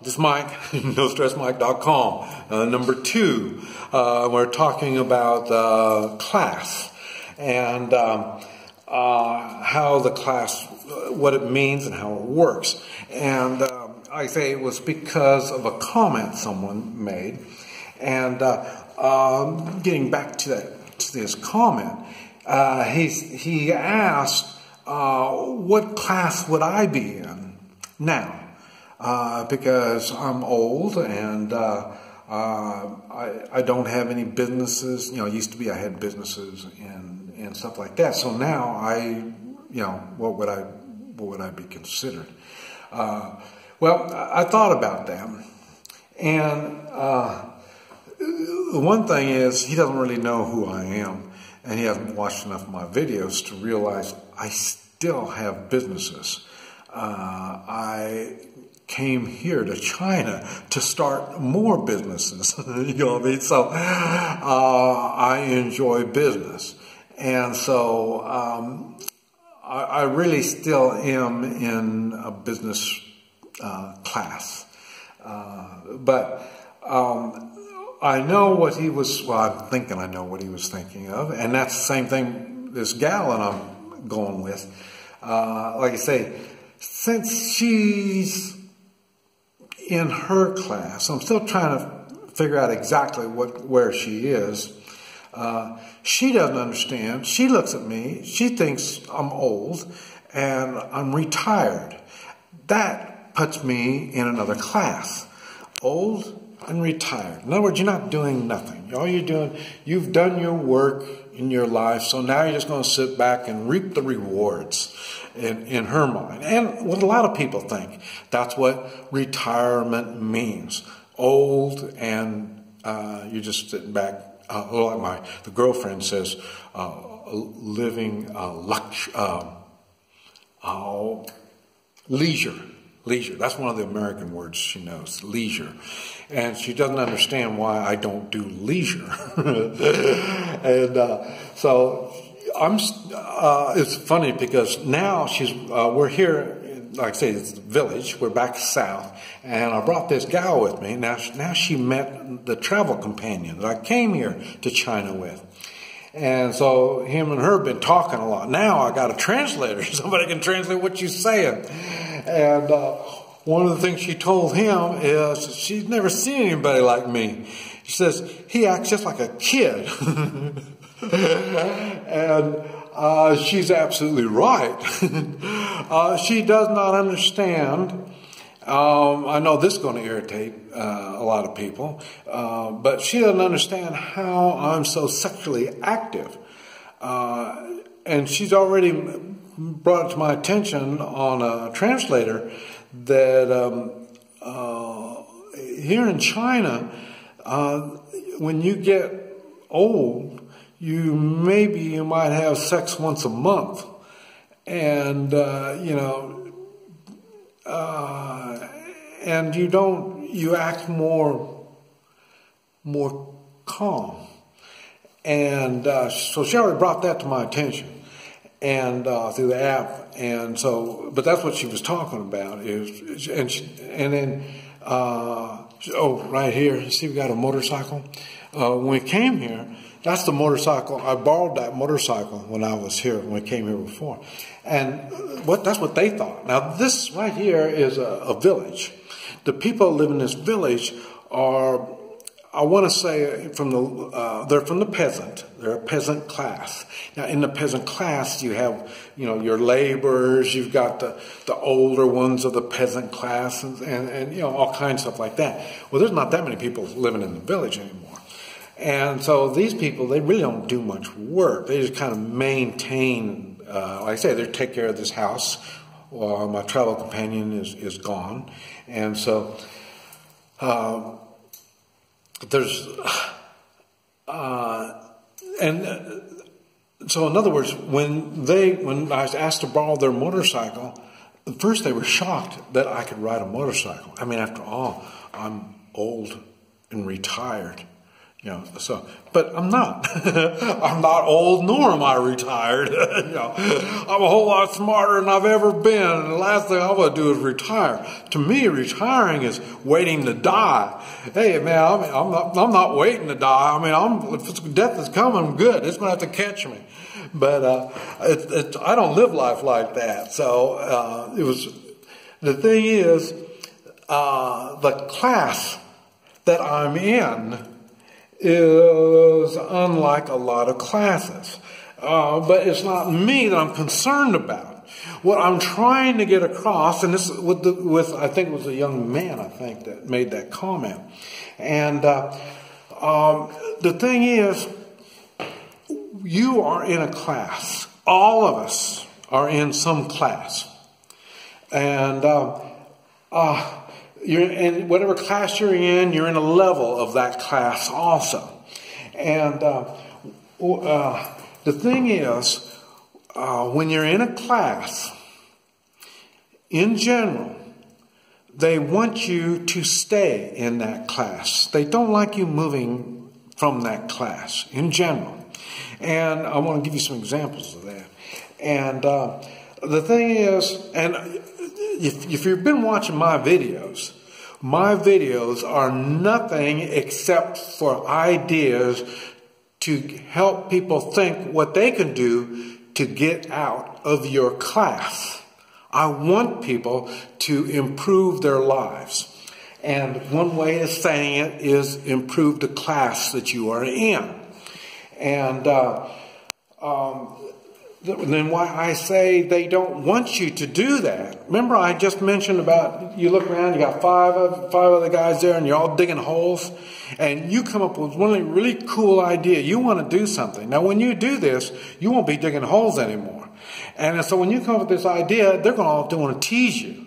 This is Mike, NoStressMike.com. Number 2, we're talking about class and how the class, what it means and how it works. And I say it was because of a comment someone made. And getting back to this comment, he asked, what class would I be in now? Because I'm old and I don't have any businesses. You know, it used to be I had businesses and stuff like that. So now what would I be considered? Well, I thought about that, and the one thing is he doesn't really know who I am, and he hasn't watched enough of my videos to realize I still have businesses. I came here to China to start more businesses. You know what I mean? So I enjoy business, and so I really still am in a business class, but I know what he was. Well, I'm thinking I know what he was thinking of, and that's the same thing this gal and I'm going with. Like I say, since she's in her class, I'm still trying to figure out exactly where she is. She doesn't understand. She looks at me. She thinks I'm old and I'm retired. That puts me in another class. Old and retired. In other words, you're not doing nothing. All you're doing, you've done your work in your life, so now you're just going to sit back and reap the rewards in her mind. And what a lot of people think, that's what retirement means. Old and you're just sitting back. Like the girlfriend says, living leisure. Leisure. That's one of the American words she knows, leisure. And she doesn't understand why I don't do leisure. And so it's funny because now we're here, like I say, it's the village. We're back south. And I brought this gal with me. Now she met the travel companion that I came here to China with. And so him and her have been talking a lot. Now I got a translator. Somebody can translate what you're saying. And one of the things she told him is she's never seen anybody like me. She says, he acts just like a kid. And she's absolutely right. She does not understand. I know this is going to irritate a lot of people, but she doesn't understand how I'm so sexually active. And she's already brought it to my attention on a translator that here in China, when you get old, you might have sex once a month. And, and you act more calm. And so she already brought that to my attention, and through the app. And so, but that's what she was talking about right here, you see we got a motorcycle. When we came here, that's the motorcycle. I borrowed that motorcycle when I was here, when I came here before. And that's what they thought. Now this right here is a village. The people that live in this village are, I want to say, they're from the peasant. They're a peasant class. Now in the peasant class you have, your laborers, you've got the older ones of the peasant class and all kinds of stuff like that. Well, there's not that many people living in the village anymore. And so these people, they really don't do much work. They just kind of maintain, like I say, they take care of this house. My travel companion is gone. And so so in other words, when I was asked to borrow their motorcycle, at first they were shocked that I could ride a motorcycle. I mean, after all, I'm old and retired. You know, so, but I'm not. I'm not old, nor am I retired. You know, I'm a whole lot smarter than I've ever been. And the last thing I want to do is retire. To me, retiring is waiting to die. Hey, man, I'm not waiting to die. I mean, if death is coming, good. It's going to have to catch me. But I don't live life like that. So the thing is, the class that I'm in is unlike a lot of classes. But it's not me that I'm concerned about. What I'm trying to get across, and this with I think it was a young man, I think, that made that comment. And the thing is, you are in a class. All of us are in some class. And you're in whatever class you're in a level of that class also. And the thing is, when you're in a class, in general, they want you to stay in that class. They don't like you moving from that class, in general. And I want to give you some examples of that. And the thing is, and if you've been watching my videos are nothing except for ideas to help people think what they can do to get out of your class. I want people to improve their lives. And one way of saying it is improve the class that you are in. And then why I say they don't want you to do that. Remember I just mentioned about, you look around, you got five other guys there and you're all digging holes. And you come up with one really cool idea. You want to do something. Now when you do this, you won't be digging holes anymore. And so when you come up with this idea, they're going to want to tease you.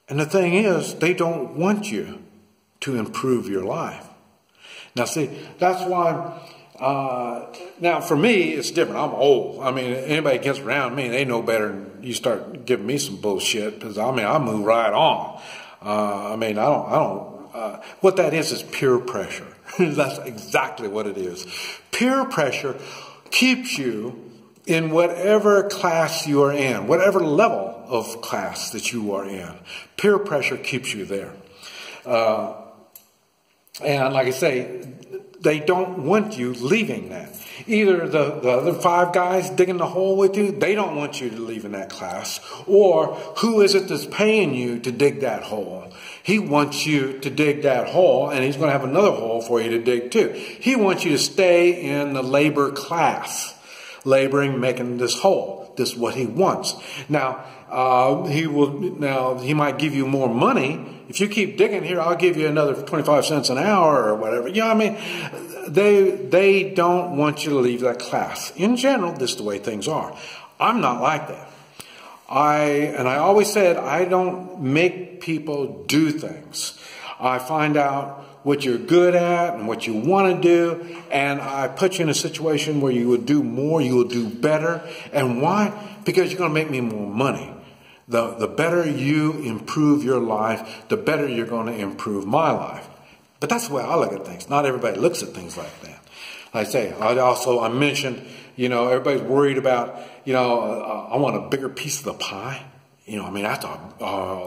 And the thing is, they don't want you to improve your life. Now see, that's why... now for me, it's different. I'm old. I mean, anybody gets around me, they know better than you start giving me some bullshit, because I mean, I move right on. I mean, I don't, what that is peer pressure. That's exactly what it is. Peer pressure keeps you in whatever class you are in, whatever level of class that you are in. Peer pressure keeps you there. And like I say, they don't want you leaving that. Either the other five guys digging the hole with you, they don't want you to leave in that class. Or who is it that's paying you to dig that hole? He wants you to dig that hole, and he's going to have another hole for you to dig too. He wants you to stay in the labor class, laboring, making this hole. This is what he wants. Now, he might give you more money. If you keep digging here, I'll give you another 25 cents an hour or whatever. You know what I mean? They don't want you to leave that class. In general, this is the way things are. I'm not like that. I always said, I don't make people do things. I find out what you're good at and what you want to do, and I put you in a situation where you would do more, you will do better. And why? Because you're going to make me more money. The better you improve your life, the better you're going to improve my life. But that's the way I look at things. Not everybody looks at things like that. Like I say, I mentioned, you know, everybody's worried about, you know, I want a bigger piece of the pie. You know, I mean, that's a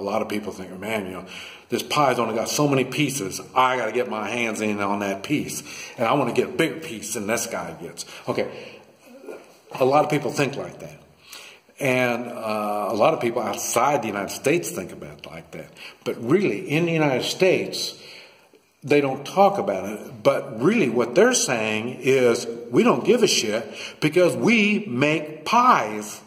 lot of people think, man, you know, this pie's only got so many pieces. I got to get my hands in on that piece. And I want to get a bigger piece than this guy gets. Okay. A lot of people think like that. And a lot of people outside the United States think about it like that. But really, in the United States, they don't talk about it. But really what they're saying is, we don't give a shit because we make pies.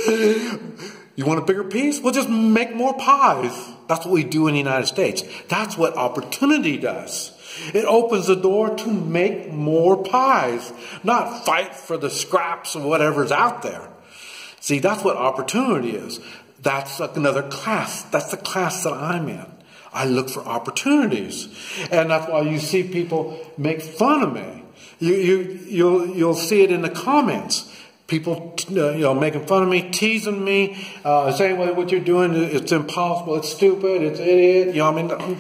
You want a bigger piece? We'll just make more pies. That's what we do in the United States. That's what opportunity does. It opens the door to make more pies, not fight for the scraps of whatever's out there. See, that's what opportunity is. That's another class. That's the class that I'm in. I look for opportunities. And that's why you see people make fun of me. You'll see it in the comments. People, making fun of me, teasing me, saying, well, what you're doing, it's impossible, it's stupid, it's idiot. You know, I mean,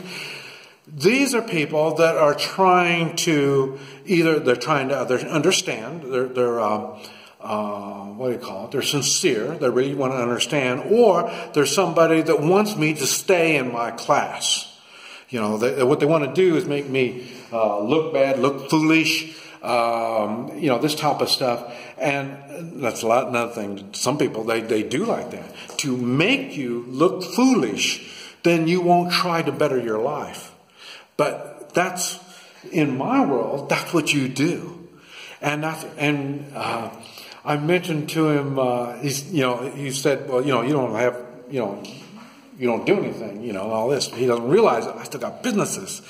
These are people that are trying to they're trying to understand. They're what do you call it? They're sincere. They really want to understand. Or there's somebody that wants me to stay in my class. You know, what they want to do is make me look bad, look foolish. You know, this type of stuff. And that's another thing. Some people, they do like that. To make you look foolish, then you won't try to better your life. But that's, in my world, that's what you do. And I mentioned to him, he said, well, you don't have, you don't do anything, and all this. He doesn't realize that I still got businesses.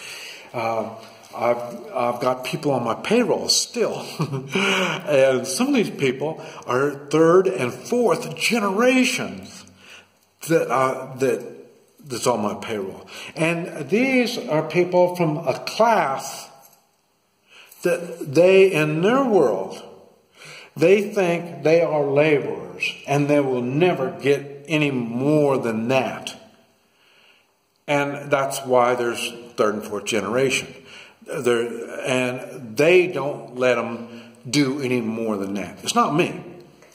I've got people on my payroll still. And some of these people are third and fourth generations that's on my payroll. And these are people from a class that in their world, they think they are laborers and they will never get any more than that. And that's why there's third and fourth generation. And they don't let them do any more than that. It's not me.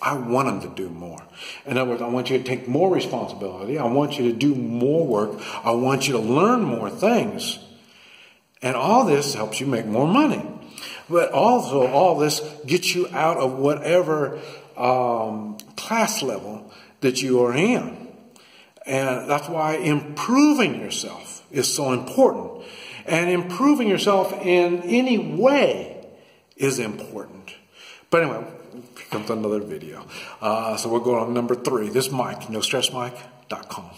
I want them to do more. In other words, I want you to take more responsibility. I want you to do more work. I want you to learn more things. And all this helps you make more money. But also, all this gets you out of whatever class level that you are in. And that's why improving yourself is so important. And improving yourself in any way is important. But anyway, here comes another video. So we're going on number 3. This is Mike, NoStressMike.com.